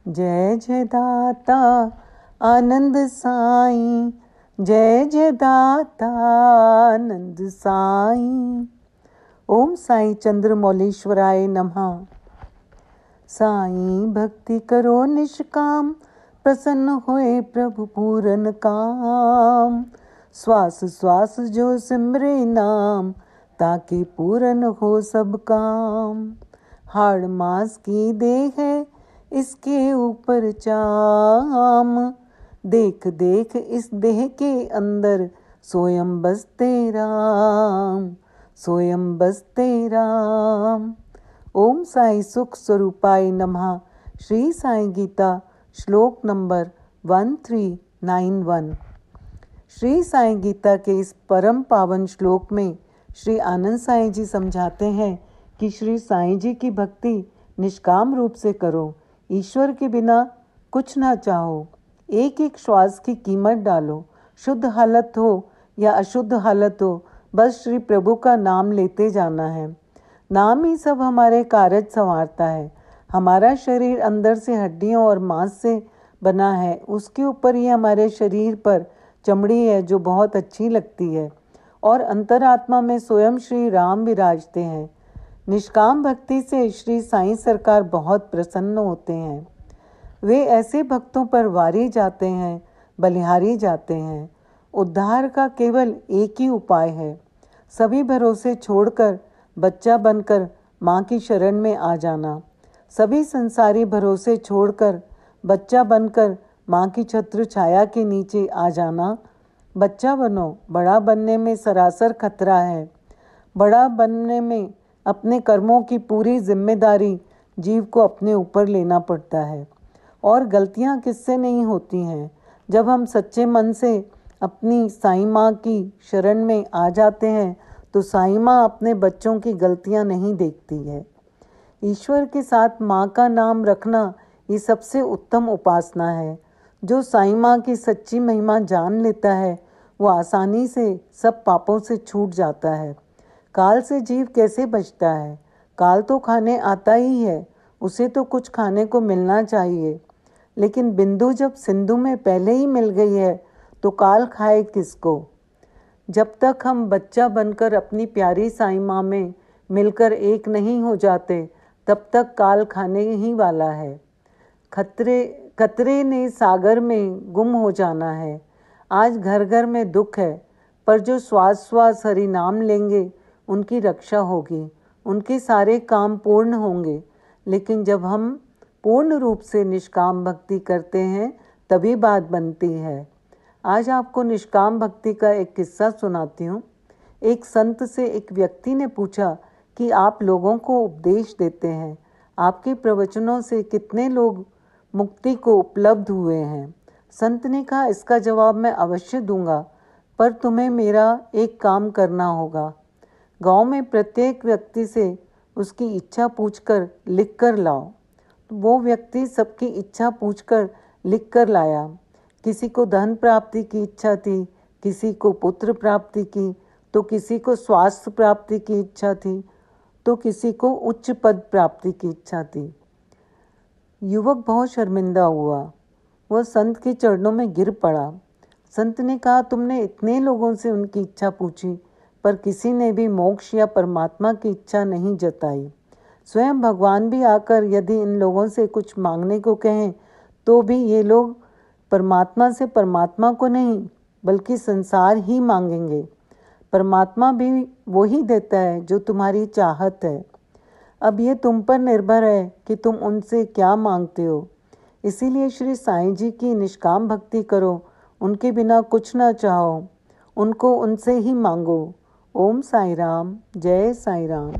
जय जय दाता आनंद साईं, जय जय दाता आनंद साईं। ओम साईं चंद्रमौलीश्वराय नमः। साईं भक्ति करो निष्काम, प्रसन्न होए प्रभु पूरन काम। श्वास श्वास जो सिमरे नाम, ताकि पूरन हो सब काम। हाड़ मास की देह है इसके ऊपर चाम, देख देख इस देह के अंदर स्वयं बसते राम, स्वयं बसते राम। ओम साई सुख स्वरूपाय नमः। श्री साई गीता श्लोक नंबर 1391। श्री साई गीता के इस परम पावन श्लोक में श्री आनंद साई जी समझाते हैं कि श्री साई जी की भक्ति निष्काम रूप से करो, ईश्वर के बिना कुछ ना चाहो, एक एक श्वास की कीमत डालो। शुद्ध हालत हो या अशुद्ध हालत हो, बस श्री प्रभु का नाम लेते जाना है। नाम ही सब हमारे कार्य संवारता है। हमारा शरीर अंदर से हड्डियों और मांस से बना है, उसके ऊपर ही हमारे शरीर पर चमड़ी है जो बहुत अच्छी लगती है, और अंतरात्मा में स्वयं श्री राम विराजते हैं। निष्काम भक्ति से श्री साईं सरकार बहुत प्रसन्न होते हैं। वे ऐसे भक्तों पर वारी जाते हैं, बलिहारी जाते हैं। उद्धार का केवल एक ही उपाय है, सभी भरोसे छोड़कर बच्चा बनकर माँ की शरण में आ जाना। सभी संसारी भरोसे छोड़कर बच्चा बनकर माँ की छत्र छाया के नीचे आ जाना। बच्चा बनो, बड़ा बनने में सरासर खतरा है। बड़ा बनने में अपने कर्मों की पूरी जिम्मेदारी जीव को अपने ऊपर लेना पड़ता है। और गलतियाँ किससे नहीं होती हैं? जब हम सच्चे मन से अपनी साईं माँ की शरण में आ जाते हैं तो साईं माँ अपने बच्चों की गलतियाँ नहीं देखती है। ईश्वर के साथ माँ का नाम रखना ये सबसे उत्तम उपासना है। जो साईं माँ की सच्ची महिमा जान लेता है वो आसानी से सब पापों से छूट जाता है। काल से जीव कैसे बचता है? काल तो खाने आता ही है, उसे तो कुछ खाने को मिलना चाहिए। लेकिन बिंदु जब सिंधु में पहले ही मिल गई है तो काल खाए किसको? जब तक हम बच्चा बनकर अपनी प्यारी साईं माँ में मिलकर एक नहीं हो जाते, तब तक काल खाने ही वाला है। खतरे ने सागर में गुम हो जाना है। आज घर घर में दुख है, पर जो श्वास श्वास हरि नाम लेंगे उनकी रक्षा होगी, उनके सारे काम पूर्ण होंगे। लेकिन जब हम पूर्ण रूप से निष्काम भक्ति करते हैं तभी बात बनती है। आज आपको निष्काम भक्ति का एक किस्सा सुनाती हूँ। एक संत से एक व्यक्ति ने पूछा कि आप लोगों को उपदेश देते हैं, आपके प्रवचनों से कितने लोग मुक्ति को उपलब्ध हुए हैं? संत ने कहा, इसका जवाब मैं अवश्य दूंगा, पर तुम्हें मेरा एक काम करना होगा। गांव में प्रत्येक व्यक्ति से उसकी इच्छा पूछकर लिख कर लाओ। वो व्यक्ति सबकी इच्छा पूछकर लिख कर लाया। किसी को धन प्राप्ति की इच्छा थी, किसी को पुत्र प्राप्ति की, तो किसी को स्वास्थ्य प्राप्ति की इच्छा थी, तो किसी को उच्च पद प्राप्ति की इच्छा थी। युवक बहुत शर्मिंदा हुआ, वह संत के चरणों में गिर पड़ा। संत ने कहा, तुमने इतने लोगों से उनकी इच्छा पूछी, पर किसी ने भी मोक्ष या परमात्मा की इच्छा नहीं जताई। स्वयं भगवान भी आकर यदि इन लोगों से कुछ मांगने को कहें तो भी ये लोग परमात्मा से परमात्मा को नहीं बल्कि संसार ही मांगेंगे। परमात्मा भी वही देता है जो तुम्हारी चाहत है। अब ये तुम पर निर्भर है कि तुम उनसे क्या मांगते हो। इसीलिए श्री साईं जी की निष्काम भक्ति करो, उनके बिना कुछ ना चाहो, उनको उनसे ही मांगो। ओम साई राम, जय साई राम।